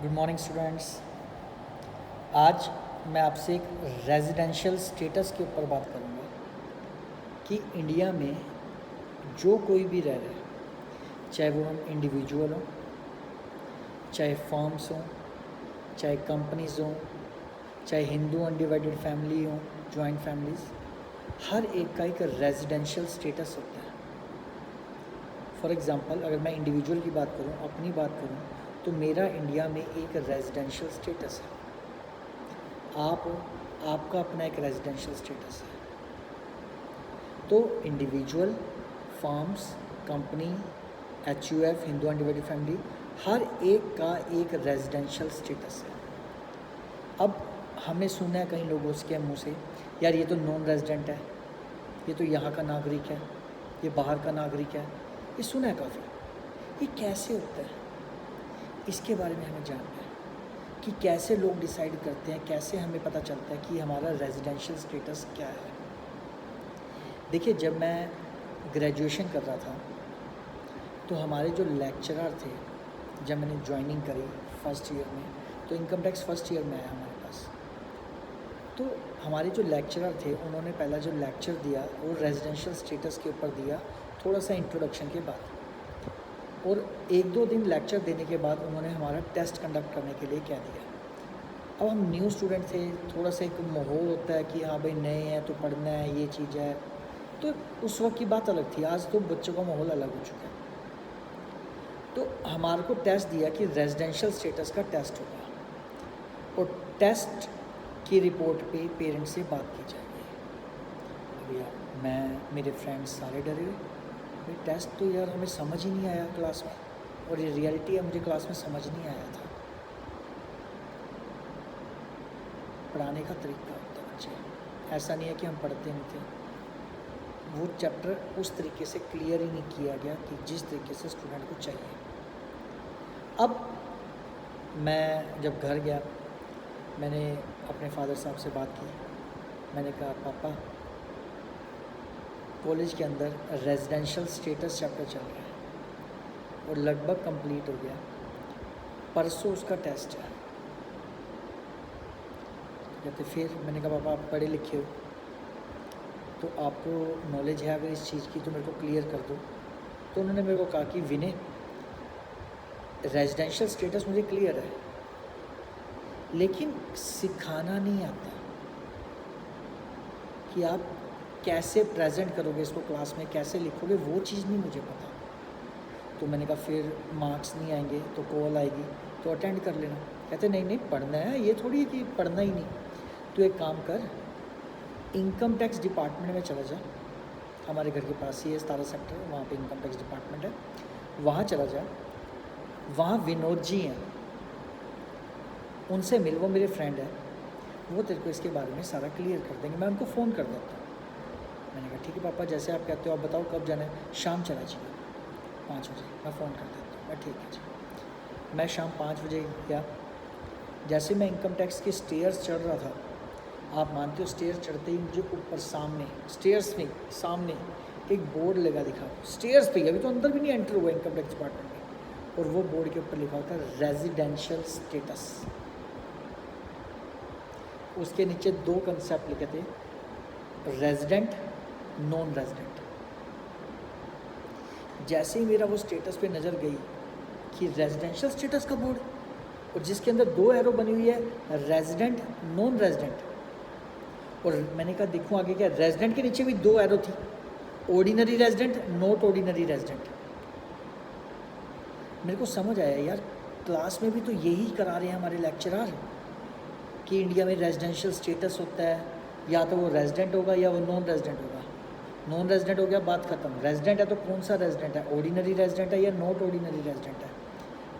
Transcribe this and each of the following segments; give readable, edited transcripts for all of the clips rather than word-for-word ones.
Good morning students. आज मैं आपसे एक रेजिडेंशियल स्टेटस के ऊपर बात करूँगा कि इंडिया में जो कोई भी रह रहा है, चाहे वो हम इंडिविजुअल हों, चाहे फर्म्स हों, चाहे कंपनीज़ हों, चाहे हिंदू अनडिवाइडेड फैमिली हों, जॉइंट फैमिलीज़, हर एक का एक रेजिडेंशियल स्टेटस होता है। फॉर एग्ज़ाम्पल अगर मैं इंडिविजुअल की बात करूँ, अपनी बात करूँ, तो मेरा इंडिया में एक रेजिडेंशियल स्टेटस है। आपका अपना एक रेजिडेंशियल स्टेटस है। तो individual, firms, company, HUF, Hindu undivided family, हर एक का एक रेजिडेंशियल स्टेटस है। अब हमने सुना है कई लोगों के मुँह से, यार ये तो नॉन रेजिडेंट है, ये तो यहाँ का नागरिक है, ये बाहर का नागरिक है। ये सुना है काफ़ी। ये कैसे होता है, इसके बारे में हमें जानना है कि कैसे लोग डिसाइड करते हैं, कैसे हमें पता चलता है कि हमारा रेजिडेंशियल स्टेटस क्या है। देखिए, जब मैं ग्रेजुएशन कर रहा था तो हमारे जो लेक्चरर थे, जब मैंने ज्वाइनिंग करी फर्स्ट ईयर में, तो इनकम टैक्स फर्स्ट ईयर में आया हमारे पास। तो हमारे जो लेक्चरर थे, उन्होंने पहला जो लेक्चर दिया वो रेजिडेंशियल स्टेटस के ऊपर दिया, थोड़ा सा इंट्रोडक्शन के बाद। और 1-2 दिन लेक्चर देने के बाद उन्होंने हमारा टेस्ट कंडक्ट करने के लिए कह दिया। अब हम न्यू स्टूडेंट थे, थोड़ा सा एक माहौल होता है कि हाँ भाई नए हैं तो पढ़ना है, ये चीज़ है। तो उस वक्त की बात अलग थी, आज तो बच्चों का माहौल अलग हो चुका है। तो हमारे को टेस्ट दिया कि रेजिडेंशियल स्टेटस का टेस्ट होगा और टेस्ट की रिपोर्ट पे पेरेंट्स से बात की जाएगी। अब यार मेरे फ्रेंड्स सारे डरे हुए, भाई टेस्ट तो यार हमें समझ ही नहीं आया क्लास में, और ये रियलिटी है, मुझे क्लास में समझ नहीं आया था। पढ़ाने का तरीका होता है बच्चे, ऐसा नहीं है कि हम पढ़ते नहीं थे, वो चैप्टर उस तरीके से क्लियर ही नहीं किया गया कि जिस तरीके से स्टूडेंट को चाहिए। अब मैं जब घर गया, मैंने अपने फादर साहब से बात की। मैंने कहा पापा, कॉलेज के अंदर रेजिडेंशियल स्टेटस चैप्टर चल रहा है और लगभग कंप्लीट हो गया, परसों उसका टेस्ट है। कहते फिर मैंने कहा पापा आप पढ़े लिखे हो तो आपको नॉलेज है अगर इस चीज़ की तो मेरे को क्लियर कर दो। तो उन्होंने मेरे को कहा कि विनय, रेजिडेंशियल स्टेटस मुझे क्लियर है, लेकिन सिखाना नहीं आता कि आप कैसे प्रेजेंट करोगे इसको क्लास में, कैसे लिखोगे, वो चीज़ नहीं मुझे पता। तो मैंने कहा फिर मार्क्स नहीं आएंगे तो कॉल आएगी तो अटेंड कर लेना। कहते नहीं नहीं पढ़ना है, ये थोड़ी है कि पढ़ना ही नहीं। तो एक काम कर, इनकम टैक्स डिपार्टमेंट में चला जा, हमारे घर के पास ही है 17 सेक्टर, वहाँ पे इनकम टैक्स डिपार्टमेंट है, वहाँ चला जा। वहाँ विनोद जी हैं, उनसे मिल, वो मेरे फ्रेंड है, वो तेरे को इसके बारे में सारा क्लियर कर देंगे, मैं उनको फ़ोन कर देता हूँ। मैंने कहा ठीक है पापा, जैसे आप कहते हो, आप बताओ कब जाना है। शाम चला जाइए 5 बजे, मैं फ़ोन कर देता हूँ। मैं ठीक है जी। मैं शाम 5 बजे गया। जैसे मैं इनकम टैक्स के स्टेयर्स चढ़ रहा था, आप मानते हो स्टेयर्स चढ़ते ही मुझे ऊपर सामने, स्टेयर्स में सामने एक बोर्ड लगा दिखा, स्टेयर्स पे, अभी तो अंदर भी नहीं एंटर हुआ इनकम टैक्स डिपार्टमेंट में, और वो बोर्ड के ऊपर लिखा होता है रेजिडेंशियल स्टेटस। उसके नीचे 2 कंसेप्ट लिखे थे, रेजिडेंट, नॉन रेजिडेंट। जैसे ही मेरा वो स्टेटस पे नज़र गई कि रेजिडेंशियल स्टेटस का बोर्ड, और जिसके अंदर 2 एरो बनी हुई है, रेजिडेंट, नॉन रेजिडेंट, और मैंने कहा देखूँ आगे क्या, रेजिडेंट के नीचे भी 2 एरो थी, ordinary resident, not ordinary resident. मेरे को समझ आया यार, क्लास में भी तो यही करा रहे हैं हमारे लेक्चरर कि इंडिया में रेजिडेंशियल स्टेटस होता है, या तो वो रेजिडेंट होगा या वो नॉन रेजिडेंट होगा। नॉन रेजिडेंट हो गया, बात खत्म। रेजिडेंट है तो कौन सा रेजिडेंट है, ऑर्डिनरी रेजिडेंट है या नॉट ऑर्डिनरी रेजिडेंट है।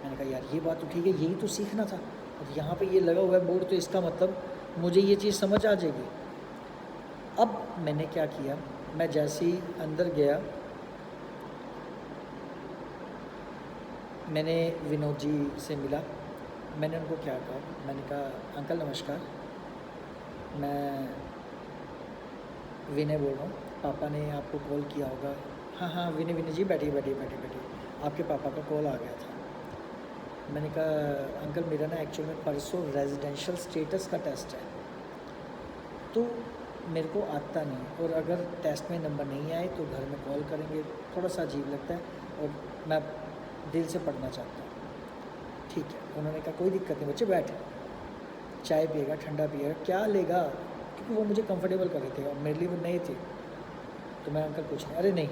मैंने कहा यार ये बात तो ठीक है, यही तो सीखना था। और यहाँ पे ये लगा हुआ है बोर्ड, तो इसका मतलब मुझे ये चीज़ समझ आ जाएगी। अब मैंने क्या किया, मैं जैसे ही अंदर गया, मैंने विनोद जी से मिला। मैंने उनको क्या कहा, मैंने कहा अंकल नमस्कार, मैं विनय बोल रहा हूँ, पापा ने आपको कॉल किया होगा। हाँ हाँ विनय जी, बैठिए, आपके पापा का कॉल आ गया था। मैंने कहा अंकल मेरा ना एक्चुअल में परसों रेजिडेंशियल स्टेटस का टेस्ट है, तो मेरे को आता नहीं, और अगर टेस्ट में नंबर नहीं आए तो घर में कॉल करेंगे, थोड़ा सा अजीब लगता है और मैं दिल से पढ़ना चाहता हूँ। ठीक है, उन्होंने कहा कोई दिक्कत नहीं बच्चे, बैठ, चाय पिएगा, ठंडा पिएगा, क्या लेगा, क्योंकि वो मुझे कंफर्टेबल कर रहे थे और मेरे लिए वो नए थे। तो मैं अंकल पूछ रहा, अरे नहीं,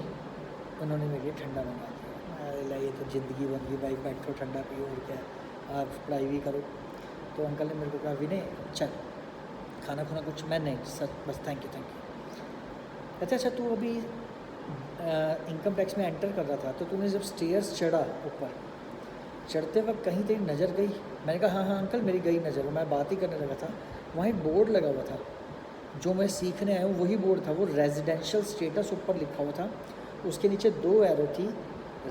उन्होंने मेरे लिए ठंडा मंगा दिया। अरे ये तो ज़िंदगी बन गई भाई, बैठो ठंडा पियो और क्या, आप पढ़ाई भी करो। तो अंकल ने मेरे को कहा विनय चल खाना खुना कुछ, मैं नहीं सर बस थैंक यू। अच्छा तू अभी इनकम टैक्स में एंटर कर रहा था, तो तूने जब स्टेयर्स चढ़ा ऊपर, चढ़ते वक्त कहीं तेरी नज़र गई? मैंने कहा हाँ अंकल मेरी गई नज़र, मैं बात ही करने लगा था, वहाँ एक बोर्ड लगा हुआ था, जो मैं सीखने आया हूँ वही बोर्ड था, वो रेजिडेंशियल स्टेटस ऊपर लिखा हुआ था, उसके नीचे 2 एरो थी,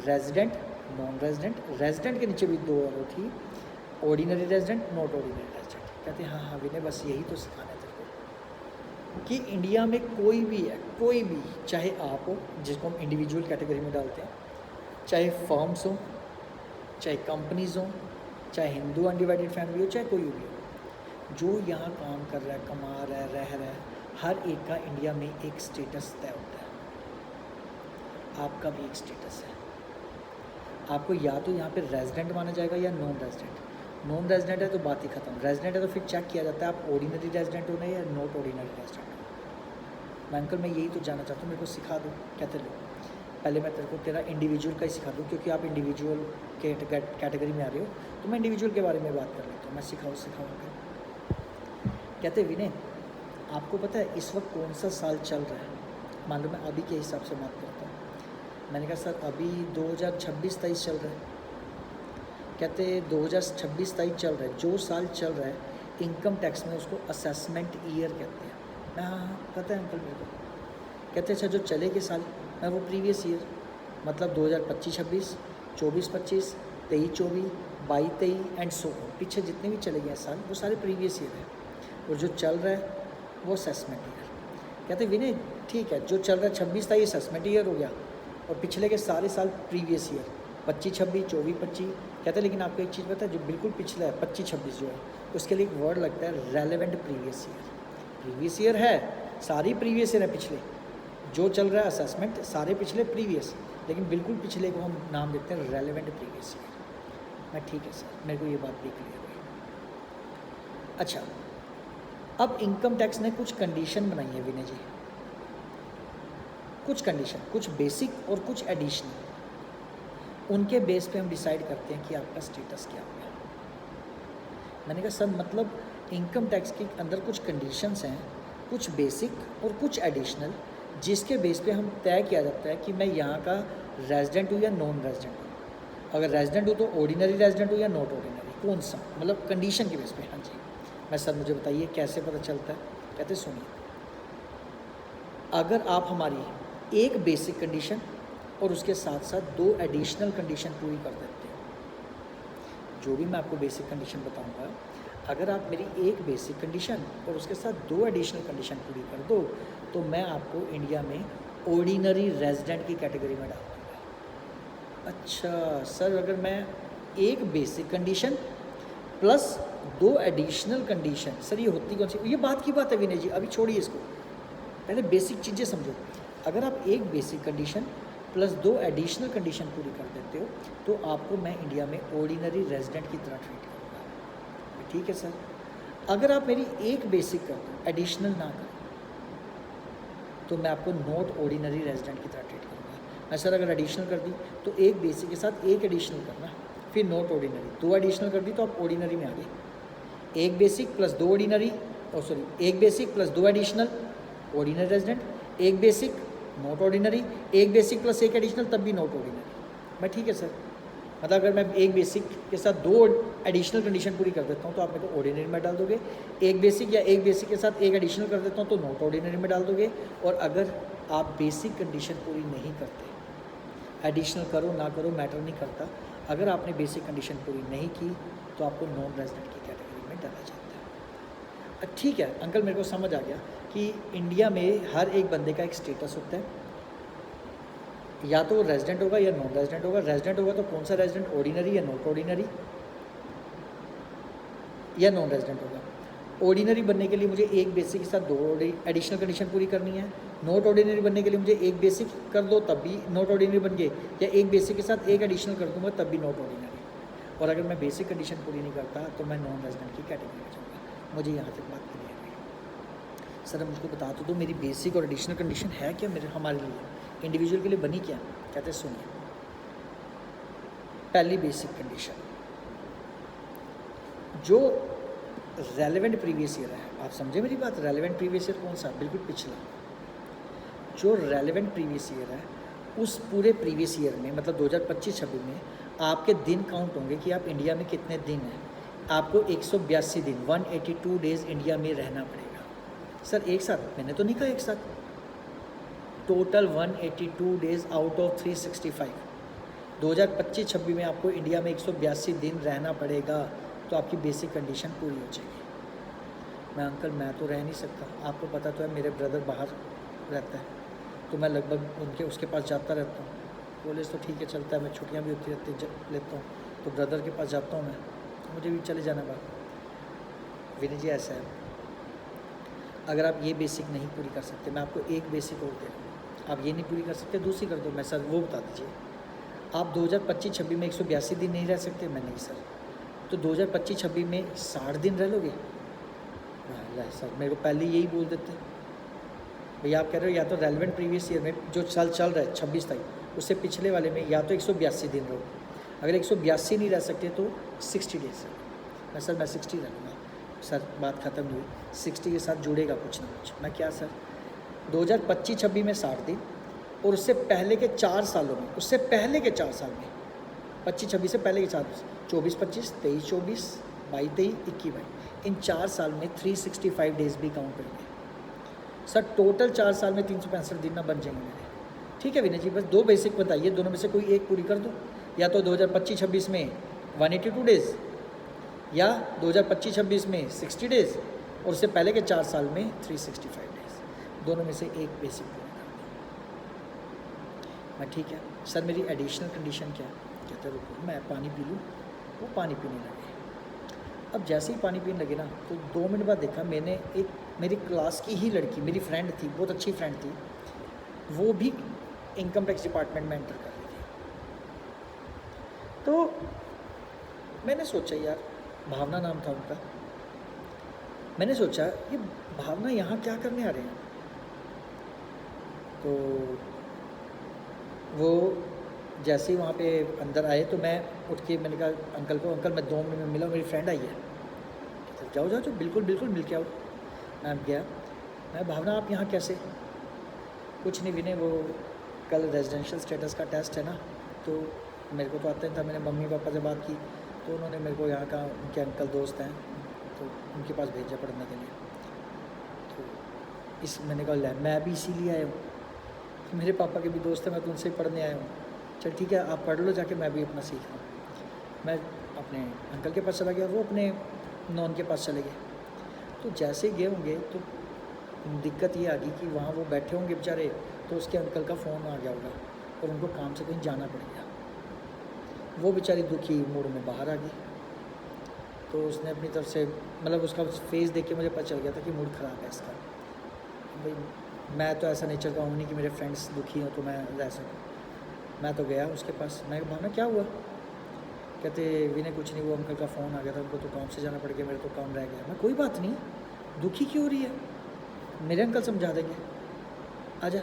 रेजिडेंट नॉन रेजिडेंट, रेजिडेंट के नीचे भी 2 एरो थी, ordinary resident not ordinary resident. कहते हाँ हाँ विनय बस यही तो सिखाना है तेरे को कि इंडिया में कोई भी है, कोई भी, चाहे आप हो जिसको हम इंडिविजुअल कैटेगरी में डालते हैं, चाहे फर्म्स हो, चाहे कंपनीज़ हो, चाहे हिंदू अनडिवाइडेड फैमिली हो, चाहे कोई भी हो, जो यहाँ काम कर रहा है, कमा रहा है, रह रहा है, हर एक का इंडिया में एक स्टेटस तय होता है। आपका भी एक स्टेटस है, आपको या तो यहाँ पे रेजिडेंट माना जाएगा या नॉन रेजिडेंट। नॉन रेजिडेंट है तो बात ही खत्म, रेजिडेंट है तो फिर चेक किया जाता है आप ऑर्डिनरी रेजिडेंट हो या नॉट ऑर्डिनरी रेजिडेंट हो। मैं अंकल मैं यही तो जानना चाहता हूँ, मेरे को सिखा दो। कहते लो पहले मैं तेरे को तेरा इंडिविजुअल का ही सिखा दूँ, क्योंकि आप इंडिविजुअल के कैटेगरी में आ रहे हो, तो मैं इंडिविजुअल के बारे में बात कर लेता हूँ, मैं सिखाऊँगा। कहते विनय आपको पता है इस वक्त कौन सा साल चल रहा है? मान लो मैं अभी के हिसाब से बात करता हूँ। मैंने कहा सर अभी 2026-23 चल रहा है। कहते 2026-23 चल रहा है, जो साल चल रहा है इनकम टैक्स में उसको असेसमेंट ईयर कहते हैं। हाँ पता है अंकल मेरे को। कहते अच्छा जो चले के साल, मैं वो प्रीवियस ईयर, मतलब 2025-26, 24-25, 23-24, 22-23 एंड सो पीछे जितने भी चले गए साल वो सारे प्रीवियस ईयर है, और जो चल रहा है वो असेसमेंट ईयर। कहते विनय ठीक है, जो चल रहा है 26-23 असेसमेंट ईयर हो गया, और पिछले के सारे साल प्रीवियस ईयर, 25-26, 24-25। कहते हैं लेकिन आपको एक चीज़ पता है, जो बिल्कुल पिछला है 25-26 जो है, उसके लिए एक वर्ड लगता है relevant previous year. Previous year है, सारी प्रीवियस ईयर है पिछले, जो चल रहा है असेसमेंट सारे पिछले प्रीवियस, लेकिन बिल्कुल पिछले को हम नाम देते हैं रेलेवेंट प्रीवियस ईयर। मैं ठीक है सर, मेरे को ये बात भी क्लियर हुई। अच्छा अब इनकम टैक्स ने कुछ कंडीशन बनाई है विनय जी, कुछ कंडीशन, कुछ बेसिक और कुछ एडिशनल, उनके बेस पे हम डिसाइड करते हैं कि आपका स्टेटस क्या होगा। मैंने कहा सर मतलब इनकम टैक्स के अंदर कुछ कंडीशंस हैं, कुछ बेसिक और कुछ एडिशनल, जिसके बेस पे हम तय किया जाता है कि मैं यहाँ का रेजिडेंट हूँ या नॉन रेजिडेंट हूँ। अगर रेजिडेंट हूँ तो ऑर्डिनरी रेजिडेंट हूँ या नॉट ऑर्डिनरी, कौन सा, मतलब कंडीशन के बेस पे। हाँ जी मैं सर मुझे बताइए कैसे पता चलता है? कहते सुनिए, अगर आप हमारी एक बेसिक कंडीशन और उसके साथ साथ 2 एडिशनल कंडीशन पूरी कर देते हैं, जो भी मैं आपको बेसिक कंडीशन बताऊंगा, अगर आप मेरी एक बेसिक कंडीशन और उसके साथ 2 एडिशनल कंडीशन पूरी कर दो, तो मैं आपको इंडिया में ऑर्डिनरी रेजिडेंट की कैटेगरी में डाल दूँगा। अच्छा सर अगर मैं एक basic condition plus 2 additional condition, sir ये होती कौन सी? ये बात की बात है विनय जी, अभी छोड़िए इसको, पहले बेसिक चीज़ें समझो। अगर आप एक basic condition plus 2 additional condition पूरी कर देते हो, तो आपको मैं इंडिया में ऑर्डिनरी रेजिडेंट की तरह ट्रीट करूँगा। ठीक है सर। अगर आप मेरी एक बेसिक कर दो, एडिशनल ना करो, तो मैं आपको नॉट ऑर्डिनरी रेजिडेंट की तरह ट्रीट करूँगा। मैं सर अगर एडिशनल कर दी तो एक बेसिक के साथ एक एडिशनल करना, फिर नॉट ऑर्डिनरी, 2 एडिशनल कर दी तो आप ऑर्डिनरी में आ गए। एक बेसिक प्लस 2 ऑर्डिनरी, एक basic plus 2 additional ordinary resident, एक बेसिक नॉट ऑर्डिनरी, एक बेसिक प्लस एक एडिशनल तब भी नॉट ऑर्डिनरी। मैं ठीक है सर, मतलब अगर मैं एक बेसिक के साथ 2 एडिशनल कंडीशन पूरी कर देता हूँ तो आप मेरे को ऑर्डिनरी में डाल दोगे, एक बेसिक या एक बेसिक के साथ एक एडिशनल कर देता हूँ तो नॉट ऑर्डिनरी में डाल दोगे, और अगर आप बेसिक कंडीशन पूरी नहीं करते, एडिशनल करो ना करो मैटर नहीं करता, अगर आपने बेसिक कंडीशन पूरी नहीं की तो आपको नॉन रेजिडेंट की कैटेगरी में डाला जाता है। ठीक है अंकल मेरे को समझ आ गया कि इंडिया में हर एक बंदे का एक स्टेटस होता है, या तो वो रेजिडेंट होगा या नॉन रेजिडेंट होगा। रेजिडेंट होगा तो कौन सा रेजिडेंट, ऑर्डिनरी या नॉट ऑर्डिनरी, या नॉन रेजिडेंट होगा। ऑर्डिनरी बनने के लिए मुझे एक बेसिक के साथ दो एडिशनल कंडीशन पूरी करनी है। नॉट ऑर्डिनरी बनने के लिए मुझे एक बेसिक कर दो तब भी नॉट ऑर्डिनरी बन गए, या एक बेसिक के साथ एक एडिशनल कर दूंगा तब भी नॉट ऑर्डिनरी। और अगर मैं बेसिक कंडीशन पूरी नहीं करता तो मैं नॉन रेजिडेंट की कैटेगरी में जाऊँगा। मुझे यहाँ तक बात क्लियर है। सर मुझको बता दो मेरी बेसिक और एडिशनल कंडीशन है क्या मेरे हमारे लिए इंडिविजुअल के लिए बनी क्या? कहते सुनिए, पहली बेसिक कंडीशन जो रेलेवेंट प्रीवियस ईयर है, आप समझे मेरी बात। रेलेवेंट प्रीवियस ईयर कौन सा? बिल्कुल पिछला। जो रेलेवेंट प्रीवियस ईयर है उस पूरे प्रीवियस ईयर में मतलब 2025-26 में आपके दिन काउंट होंगे कि आप इंडिया में कितने दिन हैं। आपको 182 दिन 182 डेज़ इंडिया में रहना पड़ेगा। सर एक साथ? मैंने तो नहीं कहा एक साथ, टोटल 182 डेज़ आउट ऑफ 365। 2025-26 में आपको इंडिया में 182 दिन रहना पड़ेगा, तो आपकी बेसिक कंडीशन पूरी हो जाएगी। मैं अंकल मैं तो रह नहीं सकता, आपको पता तो है मेरे ब्रदर बाहर रहता है तो मैं लगभग उसके पास जाता रहता हूँ। कॉलेज तो ठीक है चलता है, मैं छुट्टियाँ भी होती रहती लेता हूँ तो ब्रदर के पास जाता हूँ मैं, तो मुझे भी चले जाना बाहर। विनय जी ऐसा है, अगर आप ये बेसिक नहीं पूरी कर सकते, मैं आपको एक बेसिक और दे रहा हूँ, आप ये नहीं पूरी कर सकते दूसरी कर दो। मैं सर वो बता दीजिए, आप 2025-26 में 182 दिन नहीं रह सकते? मैं नहीं सर। तो 2025-26 में 60 दिन रह लोगे? सर मेरे को पहले यही बोल देते भैया। आप कह रहे हो या तो रेलेवेंट प्रीवियस ईयर में जो साल चल रहा है 26 तक, उससे पिछले वाले में या तो 182 दिन रहो। अगर 182 नहीं रह सकते तो 60 डेज मैं सर मैं 60 रह लूँगा। सर बात ख़त्म नहीं हुई, 60 के साथ जुड़ेगा कुछ ना कुछ। मैं क्या सर 2025-26 में 60 दिन और उससे पहले के 4 सालों में, उससे पहले के 4 साल में 25-26 से पहले के 4 24-25 23-24 22-23 21-22 इन 4 साल में 365 डेज़ भी काउंट करेंगे सर। टोटल 4 साल में 365 दिन ना बन जाएंगे मेरे। ठीक है विनय जी, बस दो बेसिक बताइए, दोनों में से कोई एक पूरी कर दो। या तो 2025-26 में 182 डेज़ या 2025-26 में 60 डेज़ और उससे पहले के 4 साल में 365 डेज़। दोनों में से एक बेसिक पूरी कर दो। मैं ठीक है सर, मेरी एडिशनल कंडीशन क्या है? कहते रुको मैं पानी पी लूँ। वो पानी पीने लगे। अब जैसे ही पानी पीने लगे ना तो 2 मिनट बाद देखा मैंने, एक मेरी क्लास की ही लड़की, मेरी फ्रेंड थी, बहुत अच्छी फ्रेंड थी, वो भी इनकम टैक्स डिपार्टमेंट में एंटर कर रही थी। तो मैंने सोचा यार, भावना नाम था उनका, मैंने सोचा ये भावना यहाँ क्या करने आ रहे हैं। तो वो जैसे ही वहाँ पे अंदर आए तो मैं उठ के मैंने कहा अंकल को, अंकल मैं 2 मिनट में मिला, मेरी फ्रेंड आई है। तो जाओ जाओ जाओ, बिल्कुल बिल्कुल मिल के आओ। मैं गया, मैं भावना आप यहाँ कैसे? कुछ नहीं विनय, वो कल रेजिडेंशियल स्टेटस का टेस्ट है ना, तो मेरे को तो आता ही था, मैंने मम्मी पापा से बात की तो उन्होंने मेरे को यहाँ का, उनके अंकल दोस्त हैं तो उनके पास भेजा पढ़ने के लिए। तो मैंने कहा मैं भी इसीलिए आया हूँ, मेरे पापा के भी दोस्त हैं, मैं तो उनसे ही पढ़ने आया हूँ। चल ठीक है आप पढ़ लो जाके, मैं भी अपना सीख रहा हूँ। मैं अपने अंकल के पास चला गया, वो अपने नॉन के पास चले गए। तो जैसे ही गए होंगे तो दिक्कत ये आ गई कि वहाँ वो बैठे होंगे बेचारे, तो उसके अंकल का फ़ोन आ गया होगा और उनको काम से कहीं जाना पड़ गया। वो बेचारी दुखी मूड में बाहर आ गई। तो उसने अपनी तरफ से, मतलब उसका फेस देख के मुझे पता चल गया था कि मूड ख़राब है इसका। भाई मैं तो ऐसा नेचर का हूँ नहीं कि मेरे फ्रेंड्स दुखी हों तो मैं रह सकूँ। मैं तो गया उसके पास, मैं भावना क्या हुआ? कहते विनय कुछ नहीं, वो अंकल का फ़ोन आ गया था, उनको तो काम से जाना पड़ गया, मेरे तो काम रह गया। मैं कोई बात नहीं, दुखी क्यों हो रही है, मेरे अंकल समझा देंगे, आजा।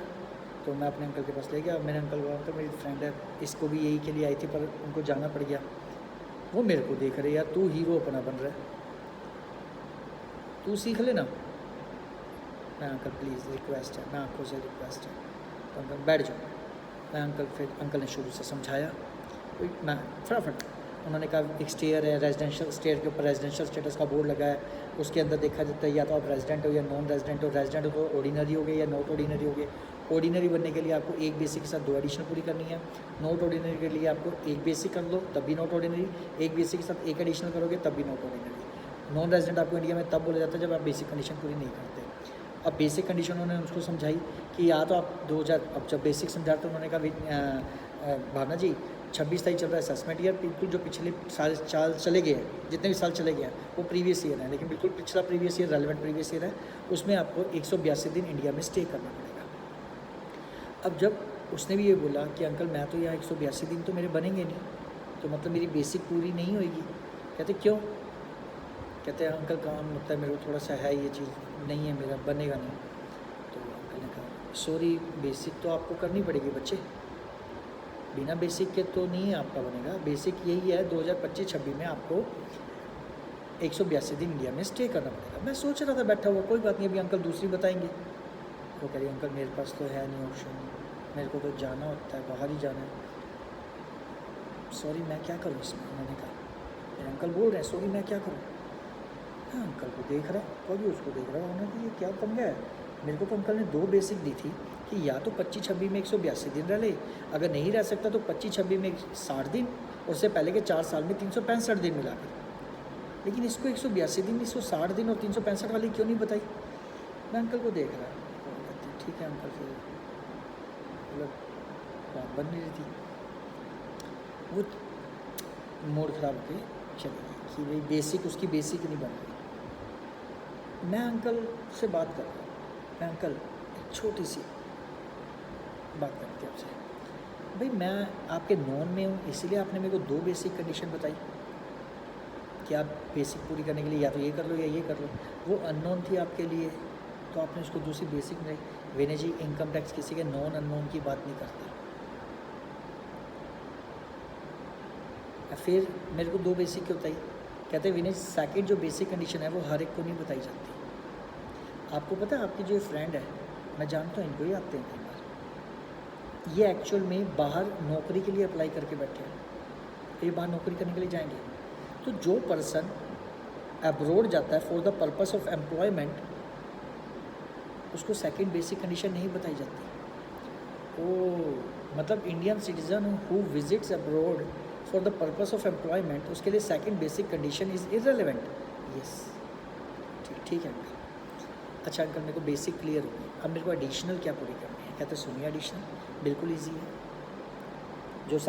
तो मैं अपने अंकल के पास ले गया। मेरे अंकल को, अंकल मेरी फ्रेंड है, इसको भी यही के लिए आई थी पर उनको जाना पड़ गया। वो मेरे को देख रहे, यार तू हीरो अपना बन रहा है, तू सीख लेना। मैं अंकल प्लीज़ रिक्वेस्ट है, मैं आंखों से रिक्वेस्ट है। तो अंकल बैठ जाओ। मैं अंकल, फिर अंकल ने शुरू से समझाया, मैं फटाफट, उन्होंने कहा एक स्टेयर है, रेजिडेंशियल स्टेयर के ऊपर रेजिडेंशियल स्टेटस का बोर्ड लगा है, उसके अंदर देखा जाता है या तो आप रेजिडेंट हो या नॉन रेजिडेंट हो। रेजिडेंट हो तो ऑर्डिनरी हो गए या नॉट ऑर्डिनरी हो गए। ऑर्डिनरी बनने के लिए आपको एक बेसिक के साथ 2 एडिशनल पूरी करनी है। नॉट ऑर्डिनरी के लिए आपको एक बेसिक कर लो तब भी नॉट ऑर्डिनरी, एक बेसिक के साथ एक एडिशनल करोगे तब भी नॉट ऑर्डिनरी। नॉन रेजिडेंट आपको इंडिया में तब बोला जाता है जब आप बेसिक कंडीशन पूरी नहीं करते। अब बेसिक कंडीशन उन्होंने उसको समझाई कि या तो आप 2000, अब जब बेसिक समझा तो उन्होंने कहा भावना जी 26 तारीख चल रहा है असेसमेंट ईयर, बिल्कुल जो पिछले साल चले गए हैं, जितने भी साल चले गए हैं वो प्रीवियस ईयर है, लेकिन बिल्कुल पिछला previous year relevant previous year है, उसमें आपको 182 दिन इंडिया में स्टे करना पड़ेगा। अब जब उसने भी ये बोला कि अंकल मैं तो यहाँ 182 दिन तो मेरे बनेंगे नहीं, तो मतलब मेरी बेसिक पूरी नहीं होएगी। कहते क्यों? कहते हैं अंकल काम होता है मेरे को थोड़ा सा है, ये चीज़ नहीं है मेरा, बनेगा नहीं। तो अंकल ने कहा सॉरी, बेसिक तो आपको करनी पड़ेगी बच्चे, बिना बेसिक के तो नहीं आपका बनेगा। बेसिक यही है 2025-26 में आपको 182 दिन इंडिया में स्टे करना पड़ेगा। मैं सोच रहा था बैठा हुआ, कोई बात नहीं, अभी अंकल दूसरी बताएंगे। वो कह रही अंकल मेरे पास तो है नहीं ऑप्शन, मेरे को तो जाना होता है, बाहर ही जाना है। सॉरी मैं क्या करूँ इसमें? उन्होंने कहा मेरे अंकल बोल रहे हैं सॉरी मैं क्या करूँ? हाँ अंकल को देख रहा, कोई भी उसको देख रहा, उन्होंने कहा ये क्या पंगा है? मेरे को तो अंकल ने 2 बेसिक दी थी कि या तो 25-26 में 182 दिन रह ले, अगर नहीं रह सकता तो 25-26 में 60 दिन, और उससे पहले के 4 साल में 365 दिन मिला कर। लेकिन इसको 182 दिन, 160 दिन और 365 वाली क्यों नहीं बताई? मैं अंकल को देख रहा, कहते ठीक है अंकल, फिर मतलब बात बन नहीं रही थी। वो मूड ख़राब होके चली गई कि भाई बेसिक उसकी बेसिक नहीं बन रही। मैं अंकल से बात कर रहा हूँ, मैं अंकल एक छोटी सी बात करती हूँ आपसे, भाई मैं आपके नॉन में हूँ इसीलिए आपने मेरे को 2 बेसिक कंडीशन बताई कि आप बेसिक पूरी करने के लिए या तो ये कर लो या ये कर लो। वो अननोन थी आपके लिए तो आपने उसको दूसरी बेसिक नहीं। विनय जी इनकम टैक्स किसी के नॉन अननोन की बात नहीं करता। फिर मेरे को 2 बेसिक क्यों बताई? कहते विनय सेकंड जो बेसिक कंडीशन है वो हर एक को नहीं बताई जाती। आपको पता है आपकी जो फ्रेंड है, मैं जानता हूँ इनको ही आते हैं कई बार, ये एक्चुअल में बाहर नौकरी के लिए अप्लाई करके बैठे हैं, ये बाहर नौकरी करने के लिए जाएंगे। तो जो पर्सन अब्रॉड जाता है for the purpose of employment, उसको सेकंड बेसिक कंडीशन नहीं बताई जाती। ओ मतलब Indian citizen who visits abroad for the purpose of employment, उसके लिए second basic condition is irrelevant. Yes ठीक है अंकल। अच्छा अंकल मेरे को बेसिक क्लियर हो गई, अब मेरे को एडिशनल क्या पूरी करनी है? कहते सुनिए एडिशनल बिल्कुल ईजी है। जो साल